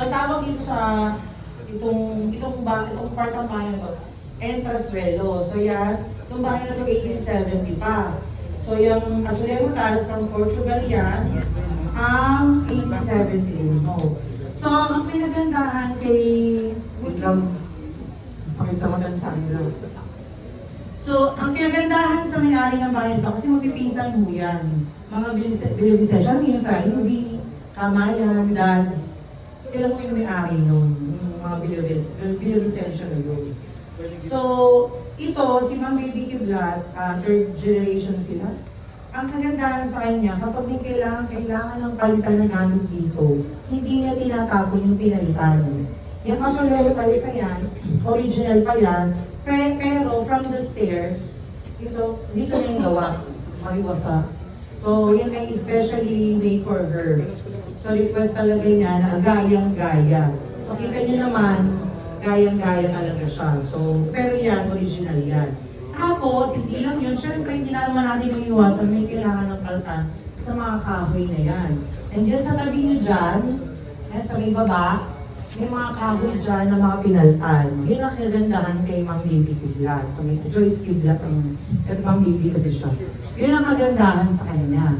ang tawag dito sa itong part ng bahay na to, Entrasuelo. So yan, itong bahay na to 1870 pa. So yung Azulejo Tiles from Portugal yan, ang 1870 din mo. So ang pinagandahan kay... Wait lang, sakit sa magan sa akin. So, ang pinagandahan sa may-ari ng bahay nito, kasi magpipinsan mo yan. Mga Bilobisensya, may Friday, Kamayan, Dads, sila mo yung may-ari nun, yung mga Bilobisensya na yun. So, ito, si Ma'am Baby Kiblat, third generation sila. Ang kagandahan sa kanya, kapag may kailangan ng palitan na gamit dito, hindi niya tinatapon yung pinalitan. Yung Azulejo Tiles na yan, original pa yan, pero from the stairs, dito na yung gawa, mariwasa. So, yun ay especially made for her. So, request talaga niya na gayang-gaya. So, kita nyo naman, gayang-gaya talaga siya. So, pero yan, original yan. Tapos, hindi lang yun, syempre, hindi na naman natin may iwasan, may kailangan ng paltan sa mga kahoy na yan. And dyan sa tabi nyo dyan, sa may baba, may mga kahoy dyan na mga pinaltan. Yun ang kagandahan kay Ma'am Baby Kiblat. So may Joyce Kiblat ang Ma'am Baby kasi siya. Yun ang kagandahan sa kanya.